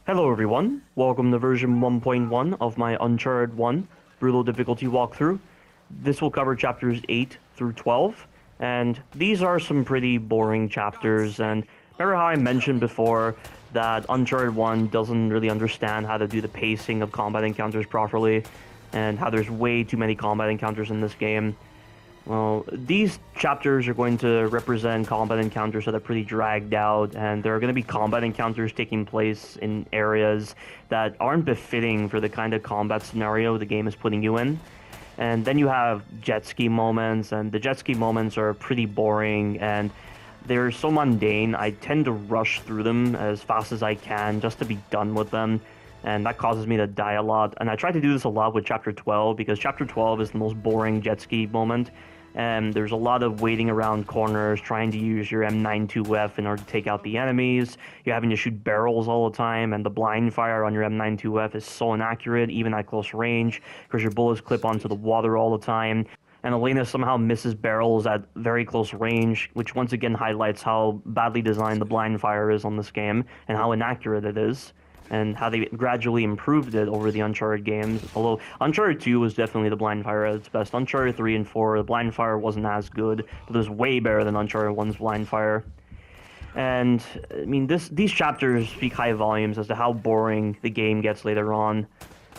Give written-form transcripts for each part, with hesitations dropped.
Hello everyone, welcome to version 1.1 of my Uncharted 1 Brutal Difficulty walkthrough. This will cover chapters 8 through 12, and these are some pretty boring chapters, and remember how I mentioned before that Uncharted 1 doesn't really understand how to do the pacing of combat encounters properly, and how there's way too many combat encounters in this game. Well, these chapters are going to represent combat encounters that are pretty dragged out, and there are going to be combat encounters taking place in areas that aren't befitting for the kind of combat scenario the game is putting you in. And then you have jet ski moments, and the jet ski moments are pretty boring, and they're so mundane. I tend to rush through them as fast as I can just to be done with them, and that causes me to die a lot. And I try to do this a lot with Chapter 12, because Chapter 12 is the most boring jet ski moment. And there's a lot of waiting around corners, trying to use your M92F in order to take out the enemies. You're having to shoot barrels all the time, and the blind fire on your M92F is so inaccurate, even at close range, because your bullets clip onto the water all the time. And Elena somehow misses barrels at very close range, which once again highlights how badly designed the blind fire is on this game, and how inaccurate it is, and how they gradually improved it over the Uncharted games. Although Uncharted 2 was definitely the blind fire at its best. Uncharted 3 and 4, the blind fire wasn't as good, but it was way better than Uncharted 1's blind fire. And, I mean, these chapters speak high volumes as to how boring the game gets later on.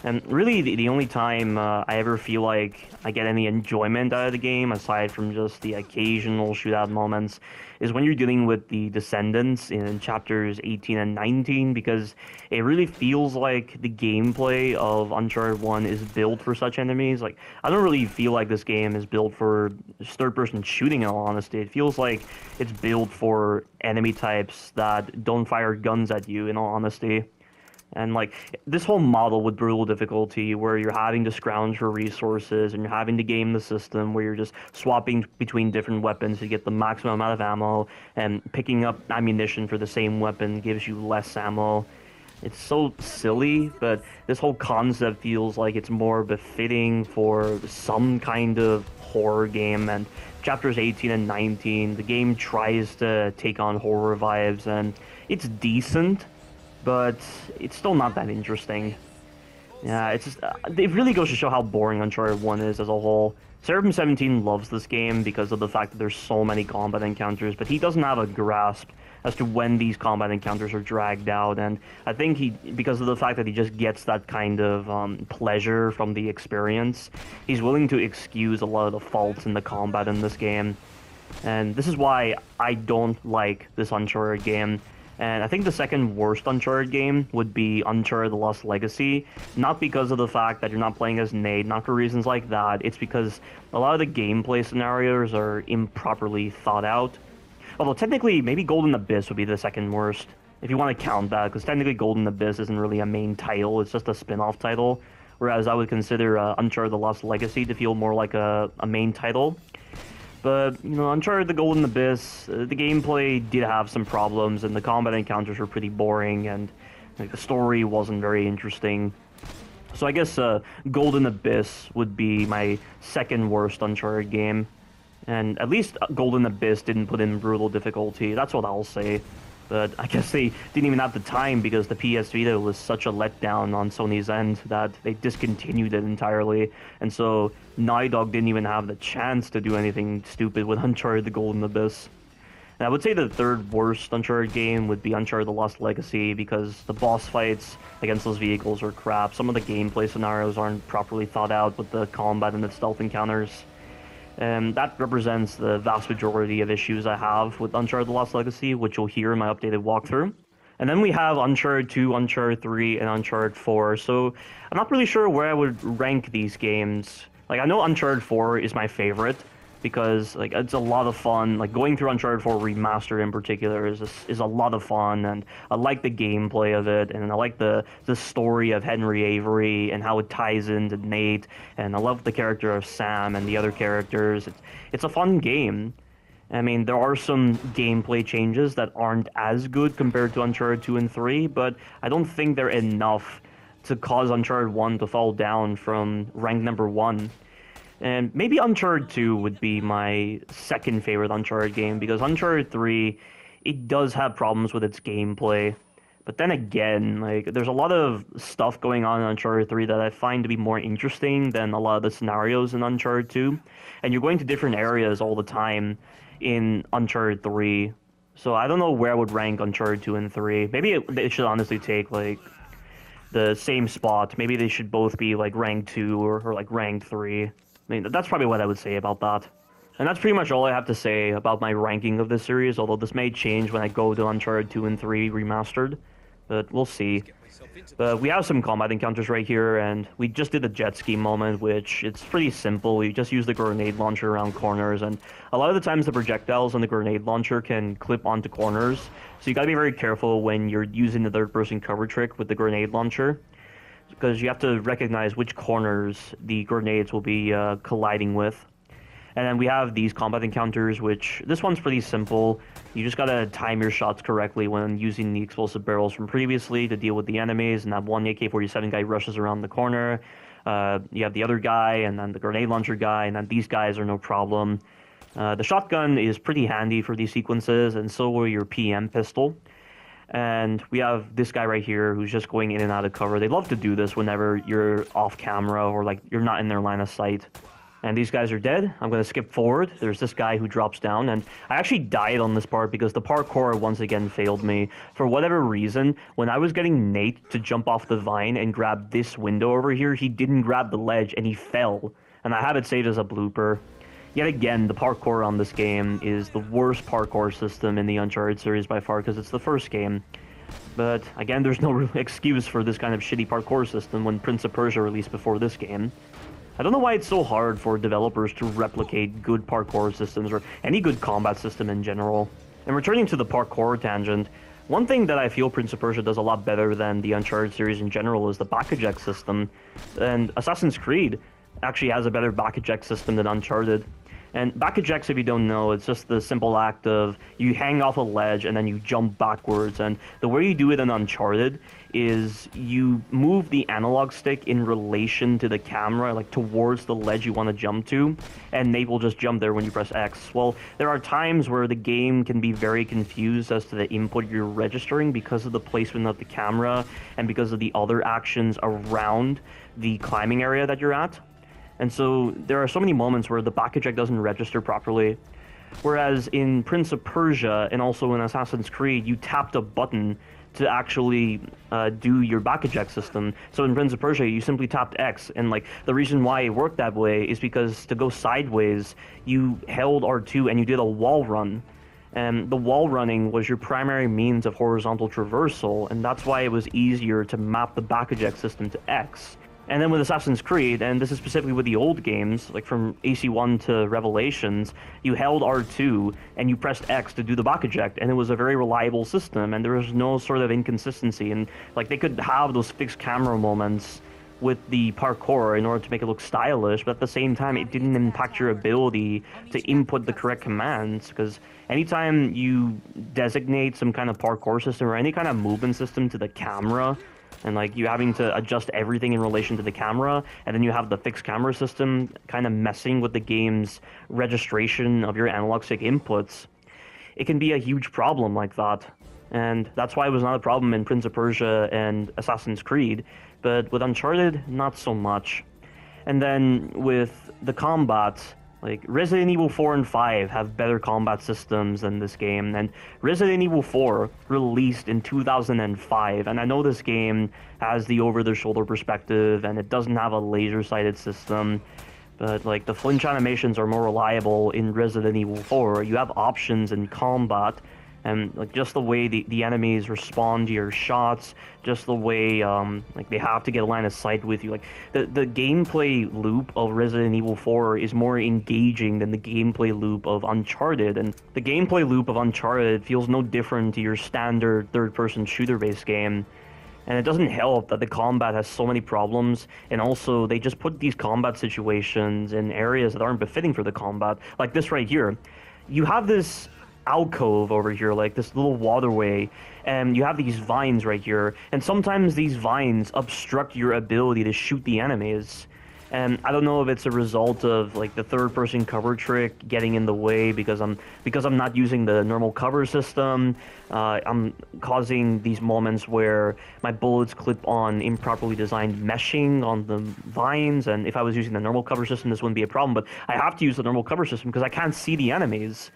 And really, the only time I ever feel like I get any enjoyment out of the game, aside from just the occasional shootout moments, is when you're dealing with the Descendants in chapters 18 and 19, because it really feels like the gameplay of Uncharted 1 is built for such enemies. Like, I don't really feel like this game is built for third-person shooting, in all honesty. It feels like it's built for enemy types that don't fire guns at you, in all honesty. And, like, this whole model with brutal difficulty, where you're having to scrounge for resources, and you're having to game the system, where you're just swapping between different weapons to get the maximum amount of ammo, and picking up ammunition for the same weapon gives you less ammo. It's so silly, but this whole concept feels like it's more befitting for some kind of horror game, and chapters 18 and 19, the game tries to take on horror vibes, and it's decent, but it's still not that interesting. Yeah, it's just, it really goes to show how boring Uncharted 1 is as a whole. Seraphim17 loves this game because of the fact that there's so many combat encounters, but he doesn't have a grasp as to when these combat encounters are dragged out, and I think because of the fact that he just gets that kind of pleasure from the experience, he's willing to excuse a lot of the faults in the combat in this game. And this is why I don't like this Uncharted game. And I think the second worst Uncharted game would be Uncharted: The Lost Legacy. Not because of the fact that you're not playing as Nate, not for reasons like that. It's because a lot of the gameplay scenarios are improperly thought out. Although technically, maybe Golden Abyss would be the second worst, if you want to count that, because technically Golden Abyss isn't really a main title, it's just a spin-off title. Whereas I would consider Uncharted: The Lost Legacy to feel more like a main title. But, you know, Uncharted: The Golden Abyss, the gameplay did have some problems, and the combat encounters were pretty boring, and like, the story wasn't very interesting. So I guess Golden Abyss would be my second worst Uncharted game. And at least Golden Abyss didn't put in brutal difficulty, that's what I'll say. But I guess they didn't even have the time, because the PS Vita was such a letdown on Sony's end that they discontinued it entirely. And so Naughty Dog didn't even have the chance to do anything stupid with Uncharted: The Golden Abyss. And I would say the third worst Uncharted game would be Uncharted: The Lost Legacy, because the boss fights against those vehicles are crap. Some of the gameplay scenarios aren't properly thought out with the combat and the stealth encounters. And that represents the vast majority of issues I have with Uncharted: The Lost Legacy, which you'll hear in my updated walkthrough. And then we have Uncharted 2, Uncharted 3, and Uncharted 4, so I'm not really sure where I would rank these games. Like, I know Uncharted 4 is my favorite, because, like, it's a lot of fun. Like, going through Uncharted 4 Remastered in particular is a lot of fun, and I like the gameplay of it, and I like the story of Henry Avery and how it ties into Nate, and I love the character of Sam and the other characters. It's a fun game. I mean, there are some gameplay changes that aren't as good compared to Uncharted 2 and 3, but I don't think they're enough to cause Uncharted 1 to fall down from rank number 1. And maybe Uncharted 2 would be my second favorite Uncharted game, because Uncharted 3, it does have problems with its gameplay. But then again, like, there's a lot of stuff going on in Uncharted 3 that I find to be more interesting than a lot of the scenarios in Uncharted 2. And you're going to different areas all the time in Uncharted 3. So I don't know where I would rank Uncharted 2 and 3. Maybe it should honestly take, like, the same spot. Maybe they should both be, like, rank 2 or like, rank 3. I mean, that's probably what I would say about that. And that's pretty much all I have to say about my ranking of this series, although this may change when I go to Uncharted 2 and 3 Remastered. But we'll see. But we have some combat encounters right here, and we just did a jet ski moment, which it's pretty simple. You just use the grenade launcher around corners, and a lot of the times the projectiles on the grenade launcher can clip onto corners. So you gotta be very careful when you're using the third-person cover trick with the grenade launcher, because you have to recognize which corners the grenades will be colliding with. And then we have these combat encounters, which this one's pretty simple. You just gotta time your shots correctly when using the explosive barrels from previously to deal with the enemies. And that one AK-47 guy rushes around the corner. You have the other guy, and then the grenade launcher guy, and then these guys are no problem. The shotgun is pretty handy for these sequences, and so will your PM pistol. And we have this guy right here who's just going in and out of cover. They love to do this whenever you're off camera or like you're not in their line of sight. And these guys are dead. I'm going to skip forward. There's this guy who drops down, and I actually died on this part because the parkour once again failed me. For whatever reason, when I was getting Nate to jump off the vine and grab this window over here, he didn't grab the ledge, and he fell. And I have it saved as a blooper. Yet again, the parkour on this game is the worst parkour system in the Uncharted series by far because it's the first game. But again, there's no real excuse for this kind of shitty parkour system when Prince of Persia released before this game. I don't know why it's so hard for developers to replicate good parkour systems or any good combat system in general. And returning to the parkour tangent, one thing that I feel Prince of Persia does a lot better than the Uncharted series in general is the back eject system. And Assassin's Creed actually has a better back eject system than Uncharted. And back ejects, if you don't know, it's just the simple act of you hang off a ledge and then you jump backwards. And the way you do it in Uncharted is you move the analog stick in relation to the camera, like towards the ledge you want to jump to, and Nate will just jump there when you press X. Well, there are times where the game can be very confused as to the input you're registering because of the placement of the camera and because of the other actions around the climbing area that you're at. And so there are so many moments where the back eject doesn't register properly. Whereas in Prince of Persia and also in Assassin's Creed, you tapped a button to actually do your back eject system. So in Prince of Persia, you simply tapped X. And like the reason why it worked that way is because to go sideways, you held R2 and you did a wall run. And the wall running was your primary means of horizontal traversal, and that's why it was easier to map the back eject system to X. And then with Assassin's Creed, and this is specifically with the old games, like from AC1 to Revelations, you held R2 and you pressed X to do the back eject, and it was a very reliable system, and there was no sort of inconsistency. And like they could have those fixed camera moments with the parkour in order to make it look stylish, but at the same time, it didn't impact your ability to input the correct commands, because anytime you designate some kind of parkour system or any kind of movement system to the camera, and like you having to adjust everything in relation to the camera, and then you have the fixed camera system kind of messing with the game's registration of your analog stick inputs, it can be a huge problem like that. And that's why it was not a problem in Prince of Persia and Assassin's Creed, but with Uncharted, not so much. And then with the combat, like Resident Evil 4 and 5 have better combat systems than this game, and Resident Evil 4 released in 2005, and I know this game has the over-the-shoulder perspective and it doesn't have a laser-sighted system, but like the flinch animations are more reliable in Resident Evil 4. You have options in combat, and like just the way the enemies respond to your shots, just the way like they have to get a line of sight with you. Like the gameplay loop of Resident Evil 4 is more engaging than the gameplay loop of Uncharted, and the gameplay loop of Uncharted feels no different to your standard third-person shooter-based game. And it doesn't help that the combat has so many problems, and also they just put these combat situations in areas that aren't befitting for the combat. Like this right here. You have this alcove over here, like this little waterway, and you have these vines right here, and sometimes these vines obstruct your ability to shoot the enemies. And I don't know if it's a result of like the third-person cover trick getting in the way because I'm not using the normal cover system. I'm causing these moments where my bullets clip on improperly designed meshing on the vines, and if I was using the normal cover system, this wouldn't be a problem. But I have to use the normal cover system because I can't see the enemies,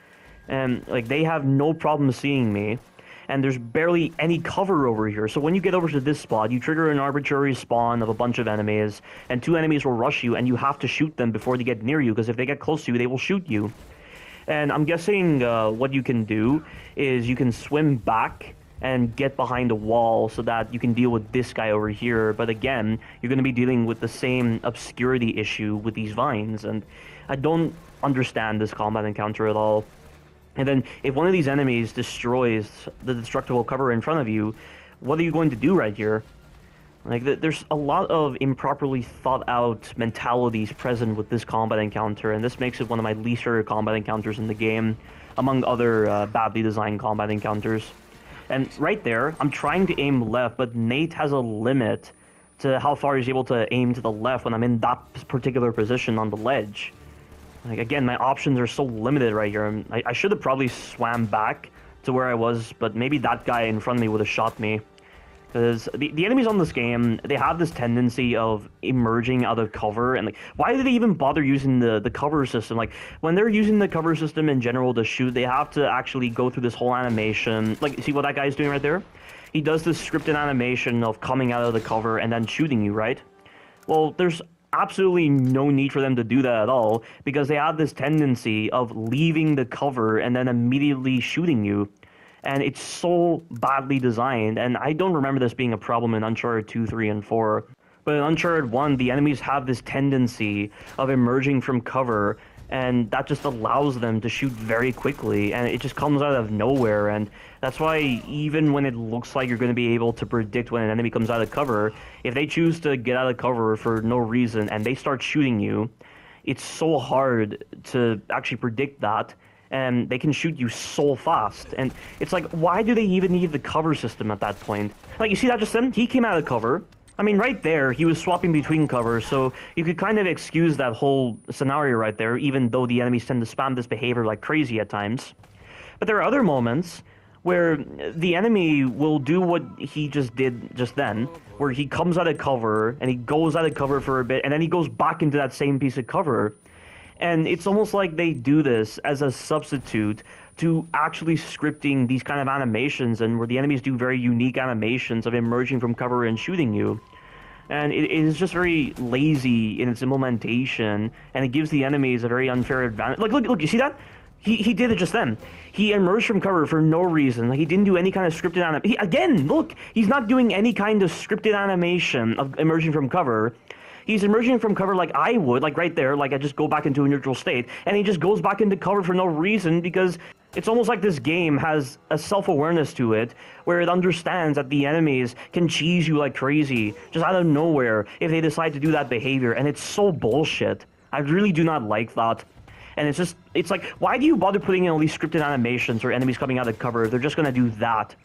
and like they have no problem seeing me. And there's barely any cover over here. So when you get over to this spot, you trigger an arbitrary spawn of a bunch of enemies, and 2 enemies will rush you, and you have to shoot them before they get near you, because if they get close to you, they will shoot you. And I'm guessing what you can do is you can swim back and get behind a wall so that you can deal with this guy over here. But again, you're going to be dealing with the same obscurity issue with these vines, and I don't understand this combat encounter at all. And then, if one of these enemies destroys the destructible cover in front of you, what are you going to do right here? Like, there's a lot of improperly thought-out mentalities present with this combat encounter, and this makes it one of my least favorite combat encounters in the game, among other badly designed combat encounters. And right there, I'm trying to aim left, but Nate has a limit to how far he's able to aim to the left when I'm in that particular position on the ledge. Like, again, my options are so limited right here. I should have probably swam back to where I was, but maybe that guy in front of me would have shot me. Because the enemies on this game, they have this tendency of emerging out of cover, and like, why do they even bother using the cover system? Like, when they're using the cover system in general to shoot, they have to actually go through this whole animation. Like, see what that guy's doing right there? He does this scripted animation of coming out of the cover and then shooting you, right? Well, there's absolutely no need for them to do that at all, because they have this tendency of leaving the cover and then immediately shooting you. And it's so badly designed, and I don't remember this being a problem in Uncharted 2, 3, and 4. But in Uncharted 1, the enemies have this tendency of emerging from cover, and that just allows them to shoot very quickly, and it just comes out of nowhere. And that's why even when it looks like you're going to be able to predict when an enemy comes out of cover, if they choose to get out of cover for no reason and they start shooting you, it's so hard to actually predict that, and they can shoot you so fast. And it's like, why do they even need the cover system at that point? Like, you see that just then? He came out of cover. I mean, right there, he was swapping between covers, so you could kind of excuse that whole scenario right there, even though the enemies tend to spam this behavior like crazy at times. But there are other moments where the enemy will do what he just did just then, where he comes out of cover, and he goes out of cover for a bit, and then he goes back into that same piece of cover. And it's almost like they do this as a substitute to actually scripting these kind of animations, and where the enemies do very unique animations of emerging from cover and shooting you. And it is just very lazy in its implementation, and it gives the enemies a very unfair advantage. Like, look, you see that? He did it just then. He emerged from cover for no reason. Like, he didn't do any kind of scripted animation. Again, look, he's not doing any kind of scripted animation of emerging from cover. He's emerging from cover like I would, like right there, like I just go back into a neutral state, and he just goes back into cover for no reason, because it's almost like this game has a self-awareness to it, where it understands that the enemies can cheese you like crazy, just out of nowhere, if they decide to do that behavior, and it's so bullshit. I really do not like that. And it's like, why do you bother putting in all these scripted animations or enemies coming out of cover if they're just gonna do that?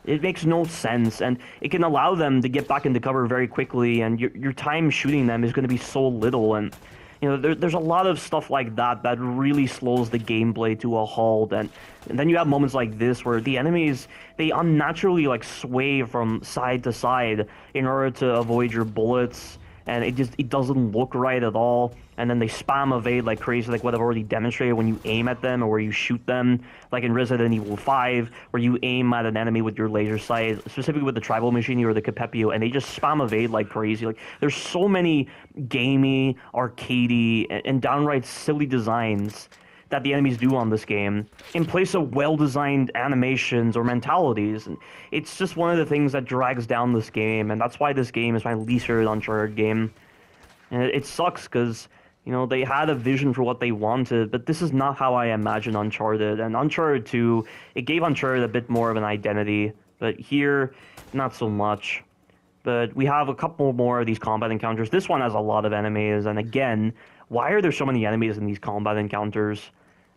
It makes no sense, and it can allow them to get back into cover very quickly, and your time shooting them is going to be so little. And you know, there's a lot of stuff like that that really slows the gameplay to a halt. And then you have moments like this where the enemies, they unnaturally like sway from side to side in order to avoid your bullets, and it doesn't look right at all. And then they spam evade like crazy, like what I've already demonstrated when you aim at them or where you shoot them, like in Resident Evil 5, where you aim at an enemy with your laser sight, specifically with the tribal machinery or the Capepio, and they just spam evade like crazy. Like, there's so many gamey, arcadey, and downright silly designs that the enemies do on this game in place of well-designed animations or mentalities. And it's just one of the things that drags down this game, and that's why this game is my least favorite Uncharted game. And it sucks because, you know, they had a vision for what they wanted, but this is not how I imagine Uncharted. And Uncharted 2, it gave Uncharted a bit more of an identity, but here, not so much. But we have a couple more of these combat encounters. This one has a lot of enemies, and again, why are there so many enemies in these combat encounters?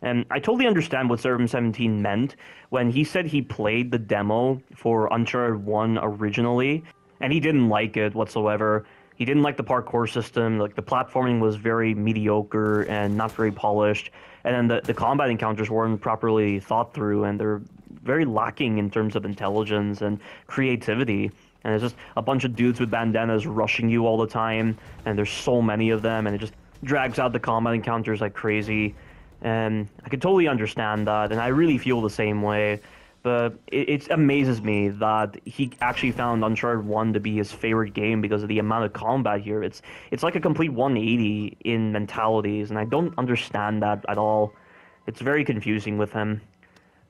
And I totally understand what Servant17 meant when he said he played the demo for Uncharted 1 originally, and he didn't like it whatsoever. He didn't like the parkour system. Like the platforming was very mediocre and not very polished. And then the combat encounters weren't properly thought through, and they're very lacking in terms of intelligence and creativity. And it's just a bunch of dudes with bandanas rushing you all the time, and there's so many of them, and it just drags out the combat encounters like crazy. And I can totally understand that, and I really feel the same way. But it amazes me that he actually found Uncharted 1 to be his favorite game because of the amount of combat here. It's like a complete 180 in mentalities, and I don't understand that at all. It's very confusing with him.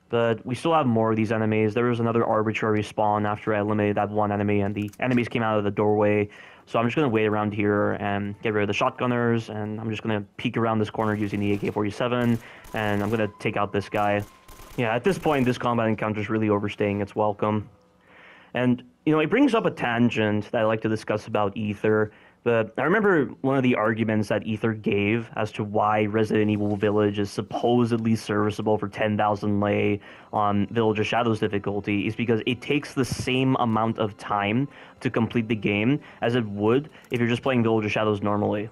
But we still have more of these enemies. There was another arbitrary spawn after I eliminated that one enemy, and the enemies came out of the doorway. So I'm just going to wait around here and get rid of the shotgunners, and I'm just going to peek around this corner using the AK-47, and I'm going to take out this guy. Yeah, at this point, this combat encounter is really overstaying its welcome. And, you know, it brings up a tangent that I like to discuss about Ether. But I remember one of the arguments that Ether gave as to why Resident Evil Village is supposedly serviceable for 10,000 lei on Village of Shadows difficulty is because it takes the same amount of time to complete the game as it would if you're just playing Village of Shadows normally.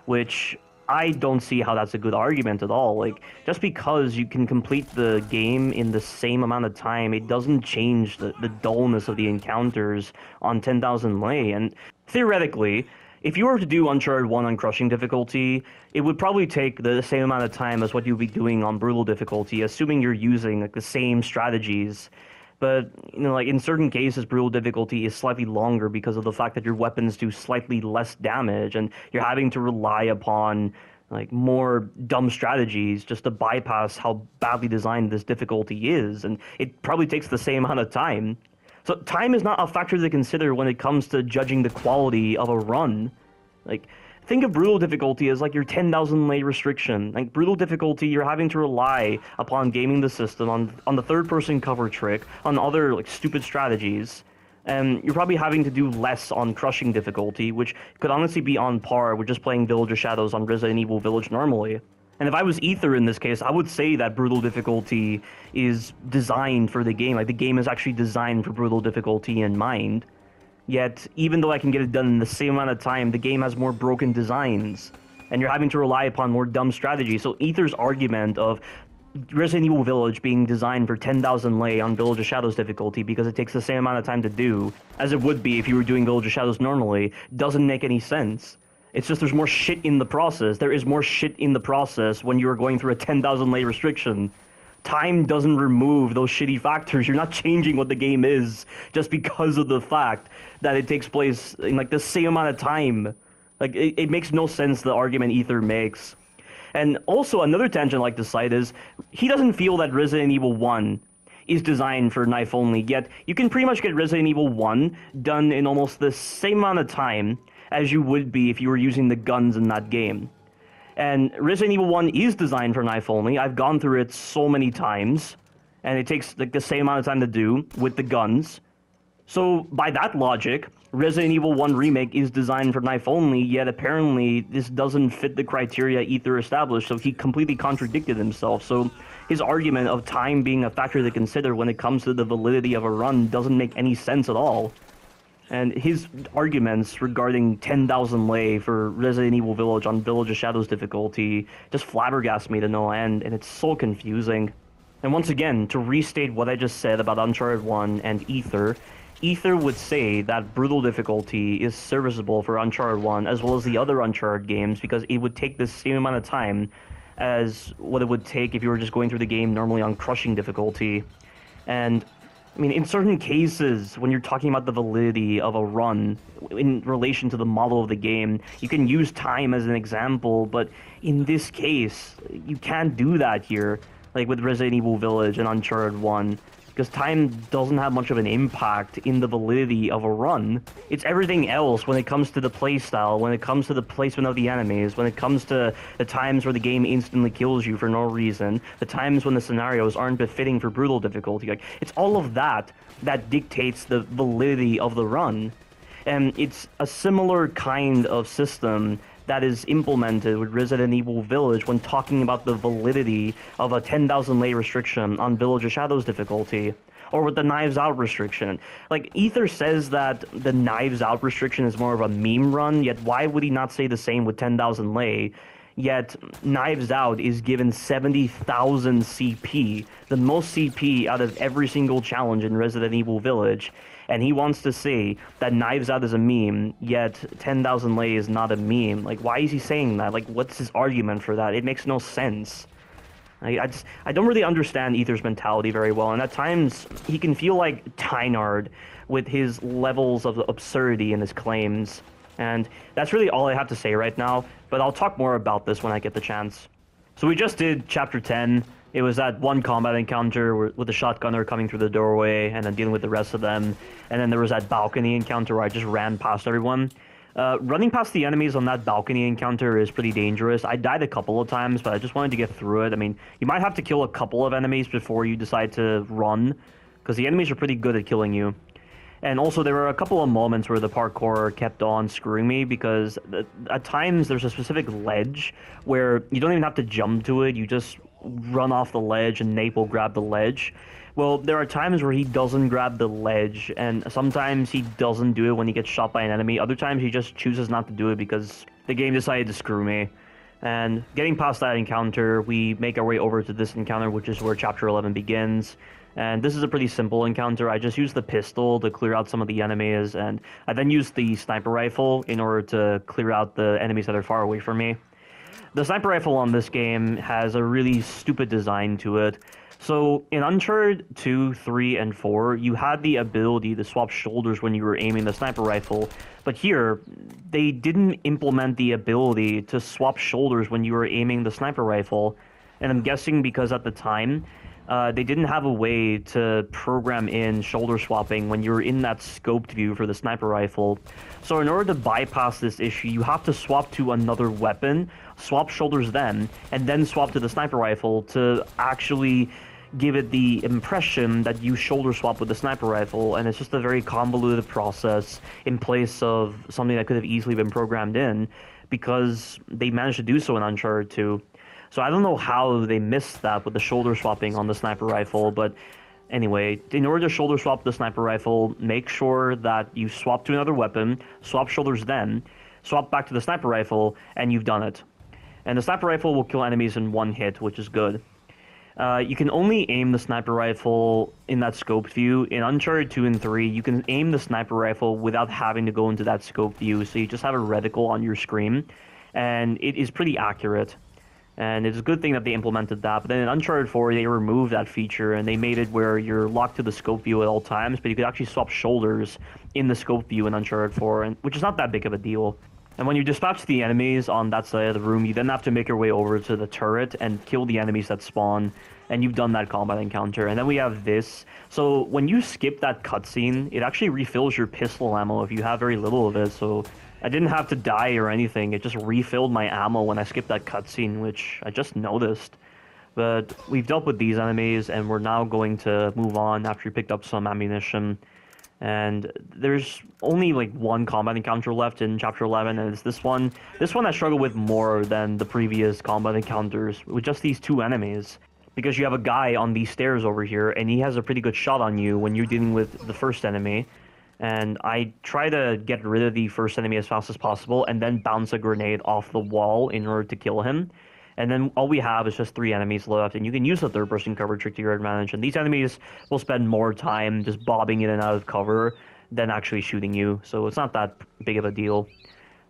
Which I don't see how that's a good argument at all. Like, just because you can complete the game in the same amount of time, it doesn't change the dullness of the encounters on 10,000 lei. And theoretically, if you were to do Uncharted 1 on crushing difficulty, it would probably take the same amount of time as what you'd be doing on brutal difficulty, assuming you're using like the same strategies. But, you know, like in certain cases, brutal difficulty is slightly longer because of the fact that your weapons do slightly less damage, and you're having to rely upon like more dumb strategies just to bypass how badly designed this difficulty is, and it probably takes the same amount of time. So time is not a factor to consider when it comes to judging the quality of a run. Like, think of brutal difficulty as like your 10,000 lei restriction. Like, brutal difficulty, you're having to rely upon gaming the system on the third-person cover trick, on other like stupid strategies. And you're probably having to do less on crushing difficulty, which could honestly be on par with just playing Village of Shadows on Resident Evil Village normally. And if I was Ether in this case, I would say that brutal difficulty is designed for the game. Like, the game is actually designed for brutal difficulty in mind. Yet, even though I can get it done in the same amount of time, the game has more broken designs. And you're having to rely upon more dumb strategies. So Ether's argument of Resident Evil Village being designed for 10,000 lei on Village of Shadows difficulty because it takes the same amount of time to do as it would be if you were doing Village of Shadows normally doesn't make any sense. It's just there's more shit in the process. There is more shit in the process when you're going through a 10,000 lei restriction. Time doesn't remove those shitty factors. You're not changing what the game is just because of the fact that it takes place in like the same amount of time. Like, it makes no sense, the argument Ether makes. And also another tangent I like to cite is he doesn't feel that Resident Evil 1 is designed for knife only, yet you can pretty much get Resident Evil 1 done in almost the same amount of time as you would be if you were using the guns in that game. And Resident Evil 1 is designed for knife only. I've gone through it so many times, and it takes like the same amount of time to do with the guns. So by that logic, Resident Evil 1 Remake is designed for knife only, yet apparently this doesn't fit the criteria Ether established, so he completely contradicted himself. So his argument of time being a factor to consider when it comes to the validity of a run doesn't make any sense at all. And his arguments regarding 10,000 lei for Resident Evil Village on Village of Shadows difficulty just flabbergast me to no end, and it's so confusing. And once again, to restate what I just said about Uncharted 1 and Ether, Ether would say that brutal difficulty is serviceable for Uncharted 1 as well as the other Uncharted games because it would take the same amount of time as what it would take if you were just going through the game normally on crushing difficulty. And I mean, in certain cases, when you're talking about the validity of a run in relation to the model of the game, you can use time as an example, but in this case, you can't do that here, like with Resident Evil Village and Uncharted 1, because time doesn't have much of an impact in the validity of a run. It's everything else when it comes to the playstyle, when it comes to the placement of the enemies, when it comes to the times where the game instantly kills you for no reason, the times when the scenarios aren't befitting for brutal difficulty. Like, it's all of that that dictates the validity of the run. And it's a similar kind of system that is implemented with Resident Evil Village when talking about the validity of a 10,000 lei restriction on Village of Shadows difficulty. or with the knives out restriction. Like, Ether says that the knives out restriction is more of a meme run, yet why would he not say the same with 10,000 lei? Yet Knives Out is given 70,000 CP, the most CP out of every single challenge in Resident Evil Village, and he wants to say that Knives Out is a meme, yet 10,000 lei is not a meme. Like, why is he saying that? Like, what's his argument for that? It makes no sense. I don't really understand Ether's mentality very well, and at times he can feel like Tynard with his levels of absurdity in his claims. And that's really all I have to say right now, but I'll talk more about this when I get the chance. So we just did Chapter 10. It was that one combat encounter with the shotgunner coming through the doorway and then dealing with the rest of them. And then there was that balcony encounter where I just ran past everyone. Running past the enemies on that balcony encounter is pretty dangerous. I died a couple of times, but I just wanted to get through it. I mean, you might have to kill a couple of enemies before you decide to run, because the enemies are pretty good at killing you. And also, there were a couple of moments where the parkour kept on screwing me, because at times there's a specific ledge where you don't even have to jump to it, you just run off the ledge and Nate will grab the ledge. Well, there are times where he doesn't grab the ledge, and sometimes he doesn't do it when he gets shot by an enemy. Other times he just chooses not to do it because the game decided to screw me. And getting past that encounter, we make our way over to this encounter, which is where Chapter 11 begins. And this is a pretty simple encounter. I just used the pistol to clear out some of the enemies, and I then used the sniper rifle in order to clear out the enemies that are far away from me. The sniper rifle on this game has a really stupid design to it. So in Uncharted 2, 3, and 4, you had the ability to swap shoulders when you were aiming the sniper rifle, but here, they didn't implement the ability to swap shoulders when you were aiming the sniper rifle, and I'm guessing because at the time, they didn't have a way to program in shoulder swapping when you were in that scoped view for the sniper rifle. So in order to bypass this issue, you have to swap to another weapon, swap shoulders then, and then swap to the sniper rifle to actually give it the impression that you shoulder swap with the sniper rifle, and it's just a very convoluted process in place of something that could have easily been programmed in, because they managed to do so in Uncharted 2. So I don't know how they missed that with the shoulder swapping on the sniper rifle, but anyway, in order to shoulder swap the sniper rifle, make sure that you swap to another weapon, swap shoulders then, swap back to the sniper rifle, and you've done it. And the sniper rifle will kill enemies in one hit, which is good. You can only aim the sniper rifle in that scoped view. In Uncharted 2 and 3, you can aim the sniper rifle without having to go into that scoped view, so you just have a reticle on your screen, and it is pretty accurate. And it's a good thing that they implemented that. But then in Uncharted 4, they removed that feature, and they made it where you're locked to the scope view at all times, but you could actually swap shoulders in the scope view in Uncharted 4, which is not that big of a deal. And when you dispatch the enemies on that side of the room, you then have to make your way over to the turret and kill the enemies that spawn, and you've done that combat encounter. And then we have this. So when you skip that cutscene, it actually refills your pistol ammo if you have very little of it, so I didn't have to die or anything. It just refilled my ammo when I skipped that cutscene, which I just noticed. But we've dealt with these enemies, and we're now going to move on after we picked up some ammunition. And there's only like one combat encounter left in Chapter 11, and it's this one. This one I struggle with more than the previous combat encounters, with just these two enemies. Because you have a guy on these stairs over here, and he has a pretty good shot on you when you're dealing with the first enemy. And I try to get rid of the first enemy as fast as possible, and then bounce a grenade off the wall in order to kill him. And then all we have is just 3 enemies left, and you can use the third-person cover trick to your advantage. And these enemies will spend more time just bobbing in and out of cover than actually shooting you, so it's not that big of a deal.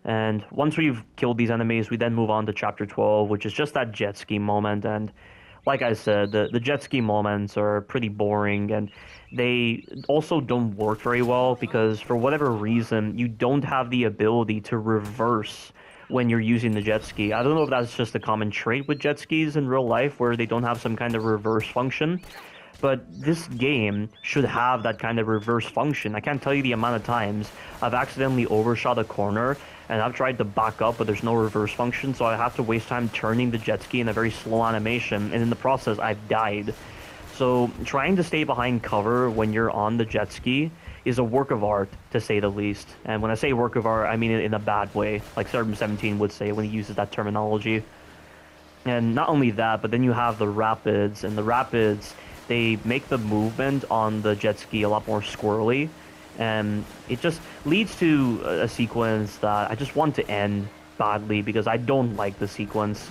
And once we've killed these enemies, we then move on to Chapter 12, which is just that jet ski moment. And like I said, the jet ski moments are pretty boring, and they also don't work very well because for whatever reason, you don't have the ability to reverse when you're using the jet ski. I don't know if that's just a common trait with jet skis in real life where they don't have some kind of reverse function, but this game should have that kind of reverse function. I can't tell you the amount of times I've accidentally overshot a corner and I've tried to back up, but there's no reverse function, so I have to waste time turning the jet ski in a very slow animation, and in the process, I've died. So trying to stay behind cover when you're on the jet ski is a work of art, to say the least. And when I say work of art, I mean it in a bad way, like Serbian17 would say when he uses that terminology. And not only that, but then you have the rapids, and the rapids, they make the movement on the jet ski a lot more squirrely, and it just leads to a sequence that I just want to end badly because I don't like the sequence.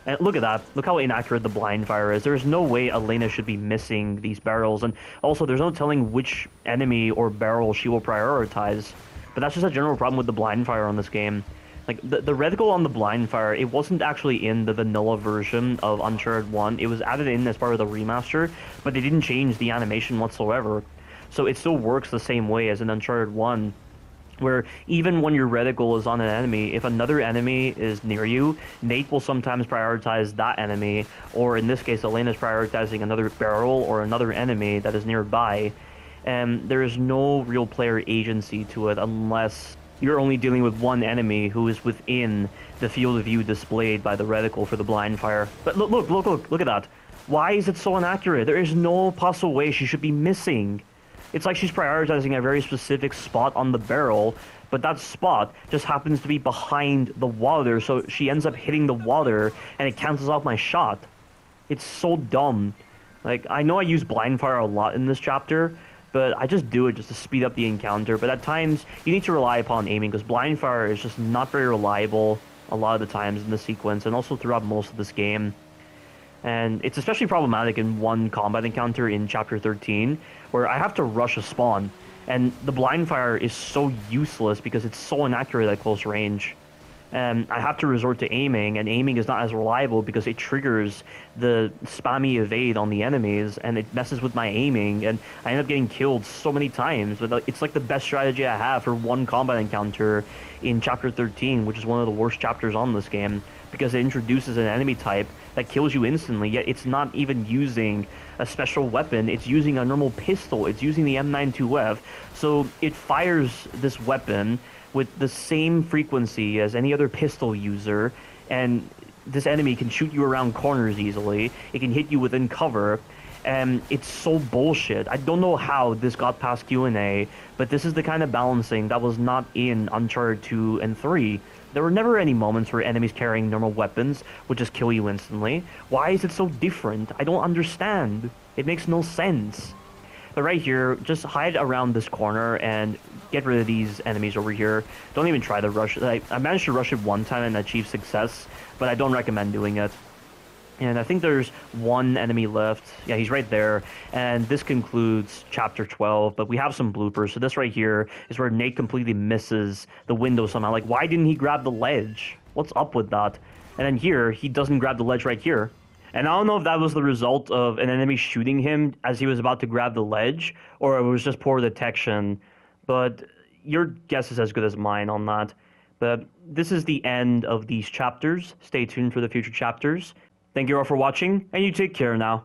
And look at that. Look how inaccurate the blind fire is. There's no way Elena should be missing these barrels. And also, there's no telling which enemy or barrel she will prioritize. But that's just a general problem with the blind fire on this game. Like, the reticle on the blind fire, it wasn't actually in the vanilla version of Uncharted 1. It was added in as part of the remaster, but they didn't change the animation whatsoever. So it still works the same way as in Uncharted 1, where even when your reticle is on an enemy, if another enemy is near you, Nate will sometimes prioritize that enemy, or in this case, Elena's prioritizing another barrel or another enemy that is nearby, and there is no real player agency to it unless you're only dealing with one enemy who is within the field of view displayed by the reticle for the blind fire. But look at that. Why is it so inaccurate? There is no possible way she should be missing. It's like she's prioritizing a very specific spot on the barrel, but that spot just happens to be behind the water, so she ends up hitting the water, and it cancels out my shot. It's so dumb. Like, I know I use blind fire a lot in this chapter, but I just do it just to speed up the encounter. But at times, you need to rely upon aiming, because blind fire is just not very reliable a lot of the times in the sequence, and also throughout most of this game. And it's especially problematic in one combat encounter in Chapter 13, where I have to rush a spawn, and the blind fire is so useless because it's so inaccurate at close range. And I have to resort to aiming, and aiming is not as reliable because it triggers the spammy evade on the enemies, and it messes with my aiming, and I end up getting killed so many times. But it's like the best strategy I have for one combat encounter in Chapter 13, which is one of the worst chapters on this game, because it introduces an enemy type that kills you instantly, yet it's not even using a special weapon, it's using a normal pistol, it's using the M92F, so it fires this weapon with the same frequency as any other pistol user, and this enemy can shoot you around corners easily, it can hit you within cover, and it's so bullshit. I don't know how this got past Q&A, but this is the kind of balancing that was not in Uncharted 2 and 3. There were never any moments where enemies carrying normal weapons would just kill you instantly. Why is it so different? I don't understand. It makes no sense. But right here, just hide around this corner and get rid of these enemies over here. Don't even try to rush. I managed to rush it one time and achieve success, but I don't recommend doing it. And I think there's one enemy left. Yeah, he's right there. And this concludes Chapter 12, but we have some bloopers. So this right here is where Nate completely misses the window somehow. Like, why didn't he grab the ledge? What's up with that? And then here, he doesn't grab the ledge right here. And I don't know if that was the result of an enemy shooting him as he was about to grab the ledge, or it was just poor detection. But your guess is as good as mine on that. But this is the end of these chapters. Stay tuned for the future chapters. Thank you all for watching, and you take care now.